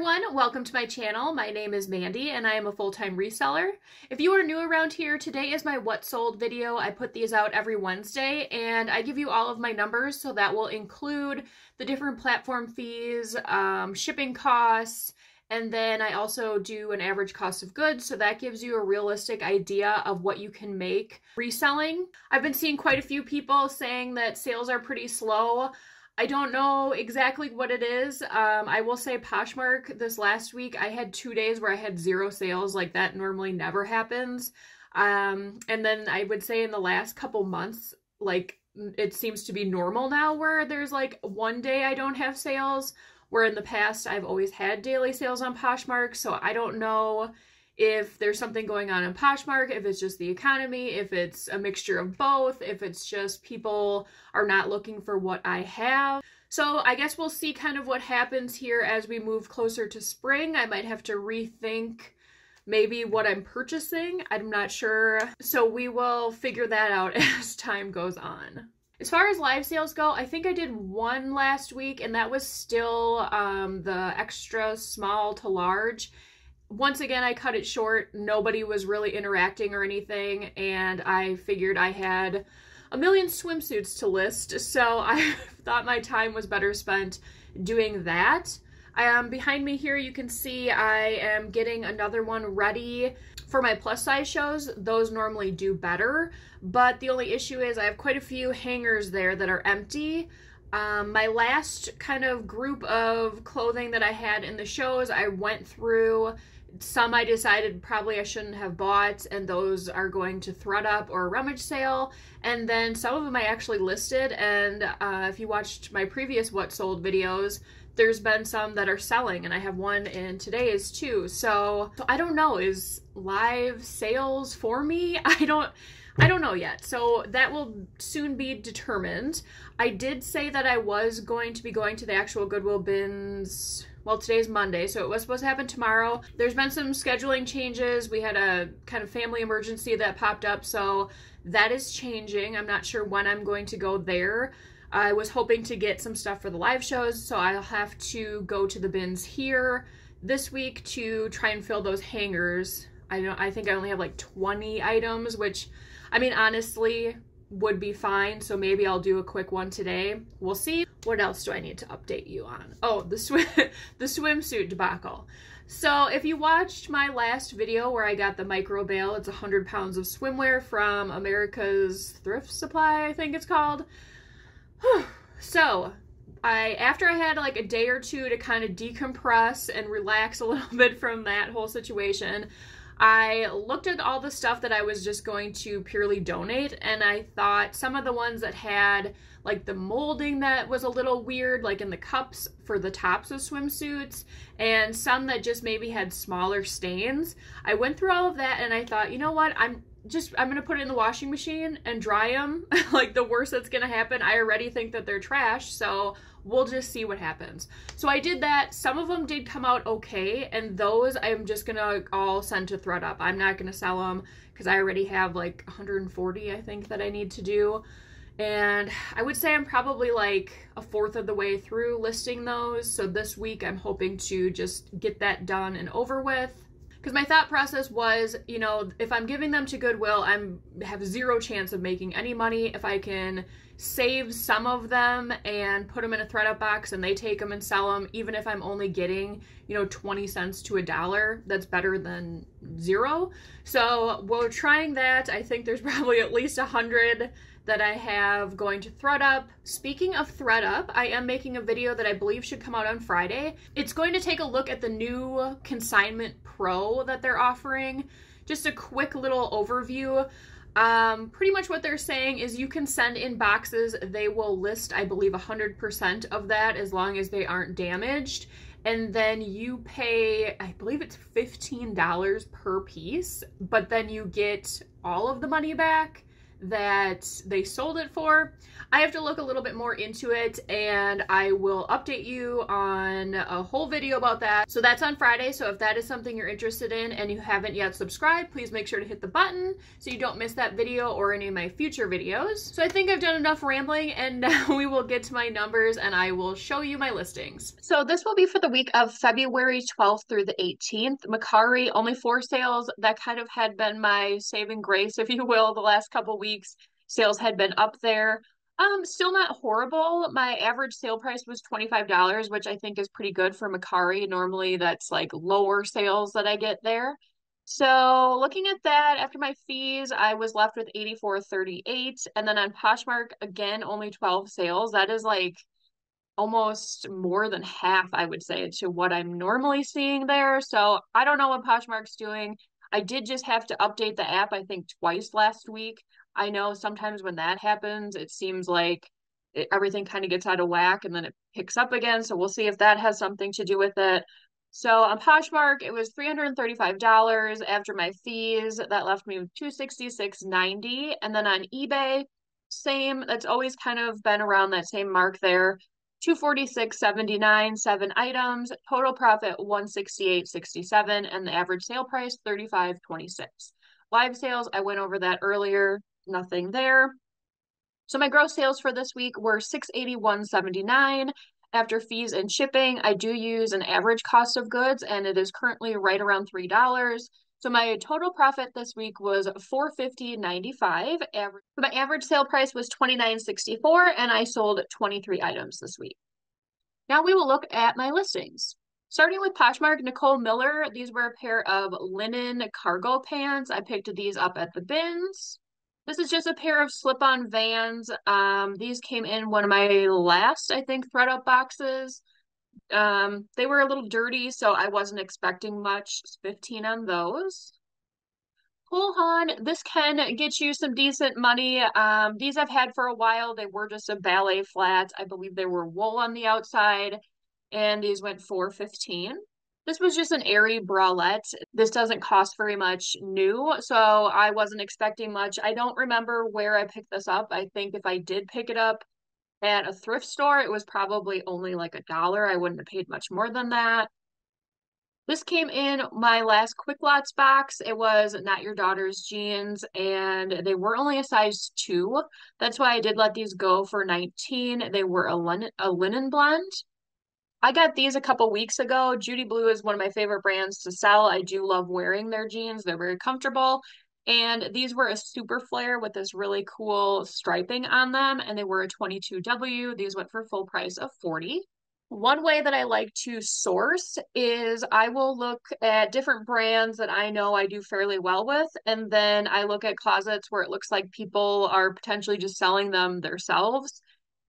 everyone, welcome to my channel. My name is Mandy and I am a full-time reseller. If you are new around here, today is my what sold video. I put these out every Wednesday and I give you all of my numbers, so that will include the different platform fees, shipping costs, and then I also do an average cost of goods, so that gives you a realistic idea of what you can make reselling. I've been seeing quite a few people saying that sales are pretty slow. I don't know exactly what it is. I will say Poshmark this last week, I had 2 days where I had 0 sales. Like, that normally never happens. And then I would say in the last couple months, like, it seems to be normal now where there's like 1 day I don't have sales, where in the past I've always had daily sales on Poshmark. So I don't know if there's something going on in Poshmark, if it's just the economy, if it's a mixture of both, if it's just people are not looking for what I have. So I guess we'll see kind of what happens here as we move closer to spring. I might have to rethink maybe what I'm purchasing. I'm not sure. So we will figure that out as time goes on. As far as live sales go, I think I did one last week, and that was still the extra small to large. Once again, I cut it short. Nobody was really interacting or anything, and I figured I had a million swimsuits to list, so I thought my time was better spent doing that. Behind me here, you can see I am getting another one ready for my plus size shows. Those normally do better, but the only issue is I have quite a few hangers there that are empty. My last kind of group of clothing that I had in the shows, I went through. Some I decided probably I shouldn't have bought, and those are going to ThredUp or a rummage sale. And then some of them I actually listed, and if you watched my previous what sold videos, there's been some that are selling, and I have one in today's too. So I don't know, is live sales for me? I don't know yet, so that will soon be determined. I did say that I was going to be going to the actual Goodwill bins. Well, today's Monday, so it was supposed to happen tomorrow. There's been some scheduling changes. We had a kind of family emergency that popped up, so that is changing. I'm not sure when I'm going to go there. I was hoping to get some stuff for the live shows, so I'll have to go to the bins here this week to try and fill those hangers. I think I only have like 20 items, which, I mean, honestly, would be fine, so maybe I'll do a quick one today. We'll see. What else do I need to update you on? Oh, the swimsuit debacle. So if you watched my last video where I got the micro bale, it's 100 pounds of swimwear from America's Thrift Supply, I think it's called. So after I had like a day or two to kind of decompress and relax a little bit from that whole situation, I looked at all the stuff that I was just going to purely donate, and I thought some of the ones that had like the molding that was a little weird, like in the cups for the tops of swimsuits, and some that just maybe had smaller stains. I went through all of that and I thought, you know what, I'm gonna put it in the washing machine and dry them. Like, the worst that's gonna happen, I already think that they're trash, so we'll just see what happens. So I did that. Some of them did come out okay, and those I'm just gonna all send to ThredUp. I'm not gonna sell them because I already have like 140, I think, that I need to do. And I would say I'm probably like a fourth of the way through listing those. So this week I'm hoping to just get that done and over with. Because my thought process was, you know, if I'm giving them to Goodwill, I have 0 chance of making any money. If I can save some of them and put them in a ThredUp box and they take them and sell them, even if I'm only getting, you know, 20 cents to $1, that's better than 0. So we're trying that. I think there's probably at least 100 that I have going to ThredUp. Speaking of ThredUp, I am making a video that I believe should come out on Friday. It's going to take a look at the new Consignment Pro that they're offering. Just a quick little overview. Pretty much what they're saying is you can send in boxes. They will list, I believe, 100% of that as long as they aren't damaged. And then you pay, I believe it's $15 per piece, but then you get all of the money back. that they sold it for. I have to look a little bit more into it, and I will update you on a whole video about that. So that's on Friday, so if that is something you're interested in and you haven't yet subscribed, please make sure to hit the button so you don't miss that video or any of my future videos. So I think I've done enough rambling, and now we will get to my numbers and I will show you my listings. So this will be for the week of February 12th through the 18th. Mercari, only 4 sales. That kind of had been my saving grace, if you will, the last couple weeks. Sales had been up there. Still not horrible. My average sale price was $25, which I think is pretty good for Mercari. Normally that's like lower sales that I get there. So looking at that, after my fees, I was left with $84.38. And then on Poshmark, again, only 12 sales. That is like almost more than half, I would say, to what I'm normally seeing there. So I don't know what Poshmark's doing. I did just have to update the app, I think, twice last week. I know sometimes when that happens, it seems like everything kind of gets out of whack and then it picks up again. So we'll see if that has something to do with it. So on Poshmark, it was $335 after my fees. That left me with $266.90. And then on eBay, same. That's always kind of been around that same mark there. $246.79, 7 items, total profit $168.67, and the average sale price $35.26. Live sales, I went over that earlier, nothing there. So my gross sales for this week were $681.79 after fees and shipping. I do use an average cost of goods, and it is currently right around $3. So my total profit this week was $450.95. My average sale price was $29.64, and I sold 23 items this week. Now we will look at my listings. Starting with Poshmark, Nicole Miller. These were a pair of linen cargo pants. I picked these up at the bins. This is just a pair of slip-on Vans. These came in one of my last, I think, thread-up boxes. They were a little dirty, so I wasn't expecting much. 15 on those. Cool Han, this can get you some decent money. These I've had for a while. They were just a ballet flat. I believe they were wool on the outside, and these went for $15. This was just an airy bralette. This doesn't cost very much new, so I wasn't expecting much. I don't remember where I picked this up. I think if I did pick it up at a thrift store, it was probably only like $1. I wouldn't have paid much more than that. This came in my last Quick Lots box. It was Not Your Daughter's jeans, and they were only a size 2. That's why I did let these go for $19. They were a linen blend. I got these a couple weeks ago. Judy Blue is one of my favorite brands to sell. I do love wearing their jeans. They're very comfortable. And these were a super flare with this really cool striping on them, and they were a 22W. These went for full price of $40. One way that I like to source is I will look at different brands that I know I do fairly well with, and then I look at closets where it looks like people are potentially just selling them themselves.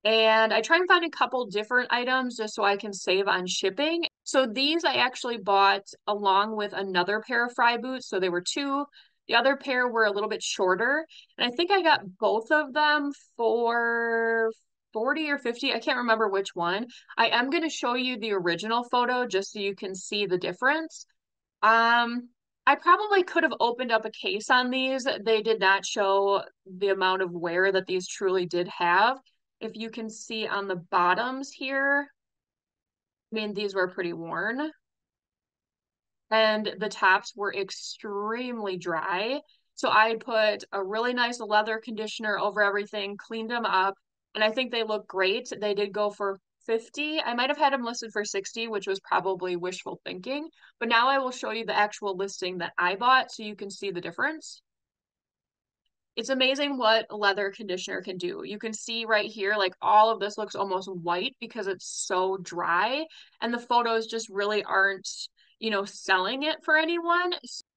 And I try and find a couple different items just so I can save on shipping. So these I actually bought along with another pair of Frye boots. So they were 2. The other pair were a little bit shorter. And I think I got both of them for 40 or 50. I can't remember which one. I am going to show you the original photo just so you can see the difference. I probably could have opened up a case on these. They did not show the amount of wear that these truly did have. If you can see on the bottoms here, I mean, these were pretty worn. And the tops were extremely dry. So I put a really nice leather conditioner over everything, cleaned them up, and I think they look great. They did go for $50. I might have had them listed for $60, which was probably wishful thinking. But now I will show you the actual listing that I bought so you can see the difference. It's amazing what leather conditioner can do. You can see right here, like all of this looks almost white because it's so dry, and the photos just really aren't, selling it for anyone.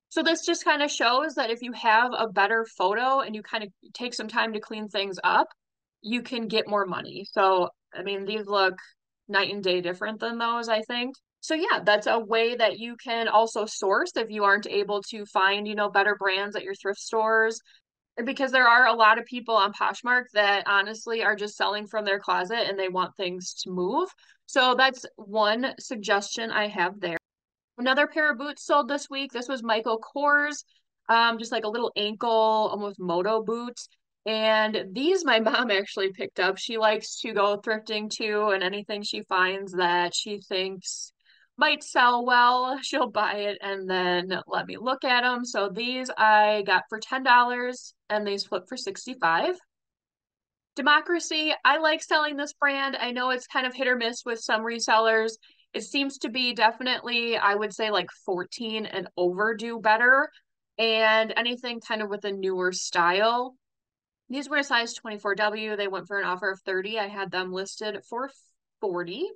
So this just kind of shows that if you have a better photo and you kind of take some time to clean things up, you can get more money. So, I mean, these look night and day different than those, I think. So yeah, that's a way that you can also source if you aren't able to find, better brands at your thrift stores. Because there are a lot of people on Poshmark that honestly are just selling from their closet and they want things to move. So that's one suggestion I have there. Another pair of boots sold this week. This was Michael Kors, just like a little ankle, almost moto boot. And these my mom actually picked up. She likes to go thrifting too, and anything she finds that she thinks might sell well, she'll buy it and then let me look at them. So these I got for $10 and these flipped for 65. Democracy, I like selling this brand. I know it's kind of hit or miss with some resellers. It seems to be definitely, I would say, like 14 and over do better. And anything kind of with a newer style. These were a size 24W. They went for an offer of 30. I had them listed for 40.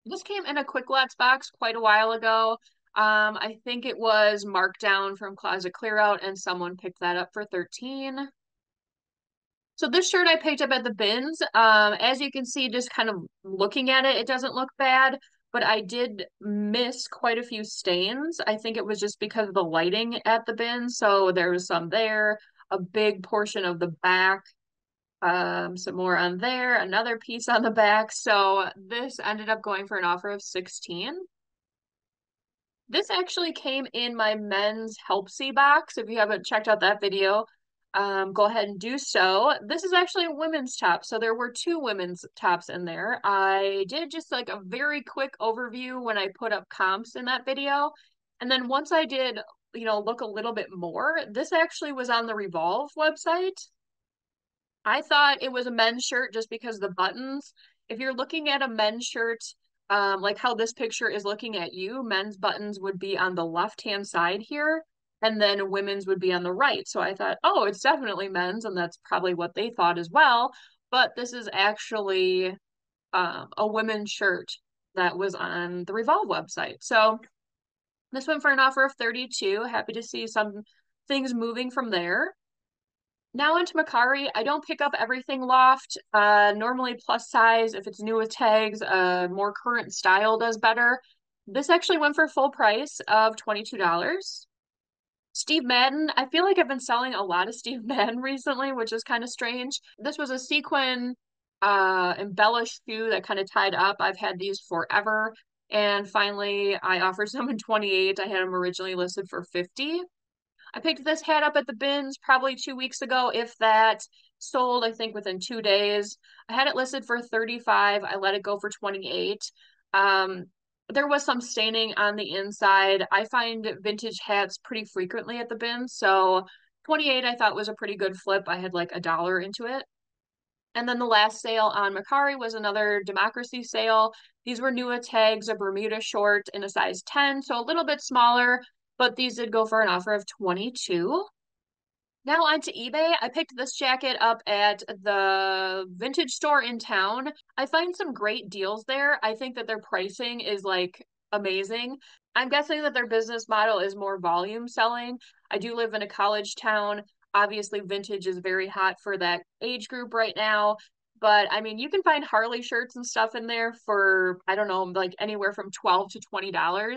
This came in a Quick Lots box quite a while ago. I think it was marked down from Closet Clearout and someone picked that up for 13. So this shirt I picked up at the bins. As you can see, just kind of looking at it, it doesn't look bad, but I did miss quite a few stains. I think it was just because of the lighting at the bins. So there was some there, a big portion of the back, some more on there, another piece on the back. So this ended up going for an offer of 16. This actually came in my men's Helpsy box. If you haven't checked out that video, go ahead and do so. This is actually a women's top. So there were two women's tops in there. I did just like a very quick overview when I put up comps in that video. And then once I did, look a little bit more, this actually was on the Revolve website. I thought it was a men's shirt just because the buttons. If you're looking at a men's shirt, like how this picture is looking at you, men's buttons would be on the left-hand side here, and then women's would be on the right. So I thought, oh, it's definitely men's, and that's probably what they thought as well. But this is actually a women's shirt that was on the Revolve website. So this went for an offer of 32. Happy to see some things moving from there. Now into Mercari, I don't pick up everything loft. Normally plus size, if it's new with tags, more current style does better. This actually went for full price of $22. Steve Madden, I feel like I've been selling a lot of Steve Madden recently, which is kind of strange. This was a sequin embellished shoe that kind of tied up. I've had these forever. And finally, I offered some in 28. I had them originally listed for 50. I picked this hat up at the bins probably 2 weeks ago, if that. Sold, I think, within 2 days. I had it listed for 35. I let it go for 28. Um, there was some staining on the inside. I find vintage hats pretty frequently at the bins, so 28 I thought was a pretty good flip. I had like $1 into it. And then the last sale on Mercari was another Democracy sale. These were Nua tags, a Bermuda short in a size 10, so a little bit smaller, but these did go for an offer of 22. Now onto eBay. I picked this jacket up at the vintage store in town. I find some great deals there. I think that their pricing is like amazing. I'm guessing that their business model is more volume selling. I do live in a college town. Obviously, vintage is very hot for that age group right now. But I mean, you can find Harley shirts and stuff in there for, I don't know, like anywhere from $12 to $20.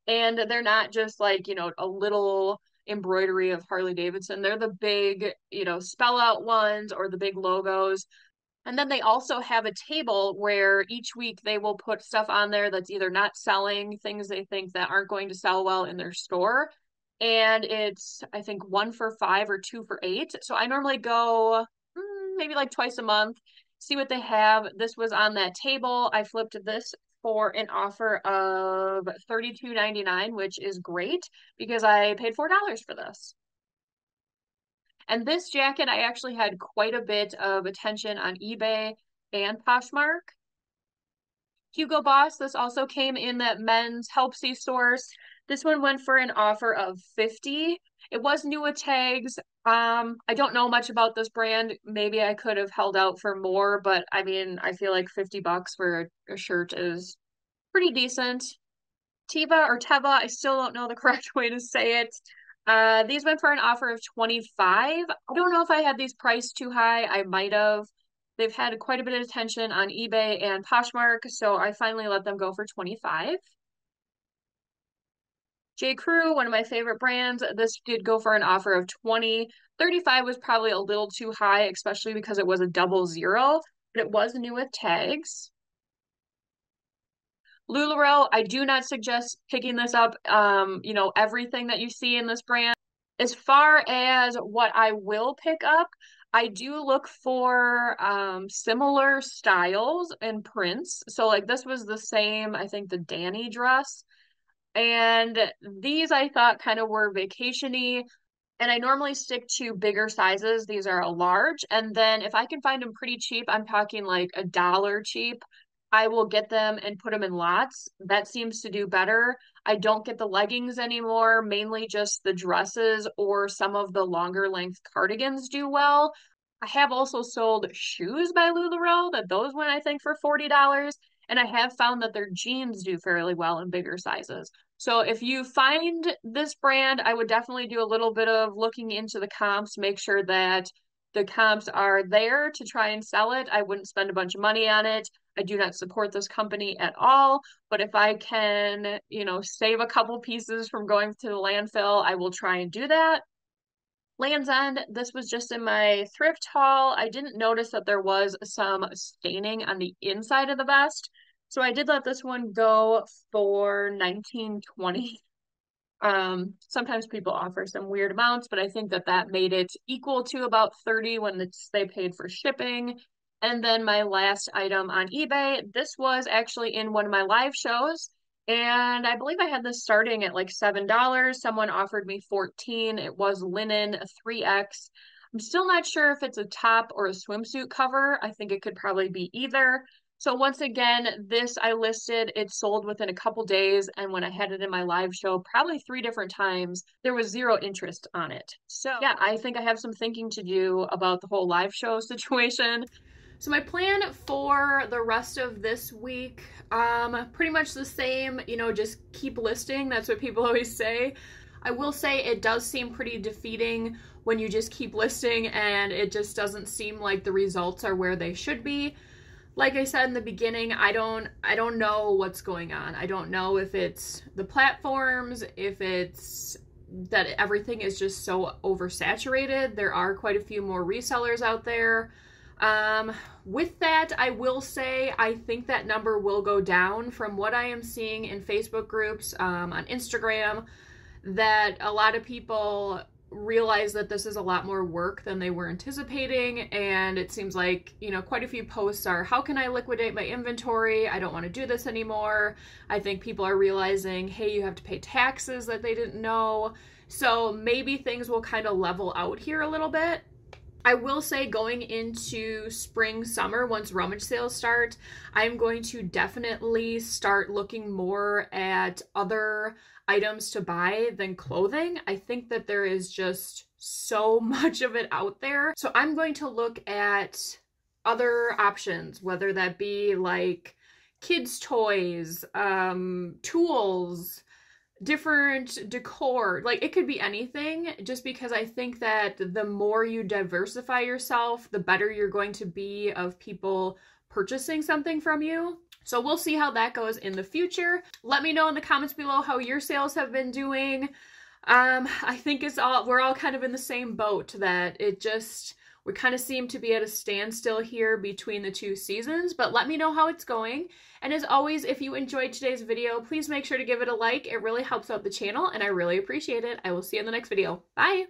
And they're not just like, a little embroidery of Harley Davidson. They're the big, spell out ones or the big logos. And then they also have a table where each week they will put stuff on there that's either not selling, things they think that aren't going to sell well in their store. And it's, I think, 1 for $5 or 2 for $8. So I normally go maybe like twice a month, see what they have. This was on that table. I flipped this for an offer of $32.99, which is great because I paid $4 for this. And this jacket, I actually had quite a bit of attention on eBay and Poshmark. Hugo Boss, this also came in that men's Helpsy stores. This one went for an offer of 50. It was new with tags. I don't know much about this brand. Maybe I could have held out for more, but I mean, I feel like $50 for a shirt is pretty decent. Teva or Teva, I still don't know the correct way to say it. These went for an offer of 25. I don't know if I had these priced too high. I might have. They've had quite a bit of attention on eBay and Poshmark, so I finally let them go for 25. J. Crew, one of my favorite brands, this did go for an offer of 20. 35 was probably a little too high, especially because it was a double zero, but it was new with tags. LuLaRoe, I do not suggest picking this up. Everything that you see in this brand As far as what I will pick up, I do look for similar styles and prints. So like this was the same, I think the Danny dress. And these I thought kind of were vacation-y. And I normally stick to bigger sizes. These are a large. And then if I can find them pretty cheap, I'm talking like $1 cheap, I will get them and put them in lots. That seems to do better. I don't get the leggings anymore, mainly just the dresses or some of the longer length cardigans do well. I have also sold shoes by LuLaRoe that those went, I think, for $40. And I have found that their jeans do fairly well in bigger sizes. So if you find this brand, I would definitely do a little bit of looking into the comps, make sure that the comps are there to try and sell it. I wouldn't spend a bunch of money on it. I do not support this company at all, but if I can, save a couple pieces from going to the landfill, I will try and do that. Lands' End, this was just in my thrift haul. I didn't notice that there was some staining on the inside of the vest. So I did let this one go for $19.20. Sometimes people offer some weird amounts, but I think that made it equal to about $30 when they paid for shipping. And then my last item on eBay, this was actually in one of my live shows. And I believe I had this starting at like $7. Someone offered me $14. It was linen, a 3X. I'm still not sure if it's a top or a swimsuit cover. I think it could probably be either. So once again, this I listed, it sold within a couple days, and when I had it in my live show, probably 3 different times, there was 0 interest on it. So yeah, I think I have some thinking to do about the whole live show situation. So my plan for the rest of this week, pretty much the same, just keep listing. That's what people always say. I will say it does seem pretty defeating when you just keep listing and it just doesn't seem like the results are where they should be. Like I said in the beginning, I don't know what's going on. I don't know if it's the platforms, if it's that everything is just so oversaturated. There are quite a few more resellers out there. With that, I will say I think that number will go down from what I am seeing in Facebook groups, on Instagram, that a lot of people realize that this is a lot more work than they were anticipating, and it seems like, quite a few posts are, how can I liquidate my inventory? I don't want to do this anymore. I think people are realizing, hey, you have to pay taxes that they didn't know. So maybe things will kind of level out here a little bit. I will say going into spring, summer, once rummage sales start, I'm going to definitely start looking more at other items to buy than clothing. I think that there is just so much of it out there. So I'm going to look at other options, whether that be like kids' toys, tools, different decor, like it could be anything, just because I think that the more you diversify yourself, the better you're going to be of people purchasing something from you. So we'll see how that goes in the future. Let me know in the comments below how your sales have been doing. I think we're all kind of in the same boat, that we kind of seem to be at a standstill here between the 2 seasons, but let me know how it's going. And as always, if you enjoyed today's video, please make sure to give it a like. It really helps out the channel and I really appreciate it. I will see you in the next video. Bye!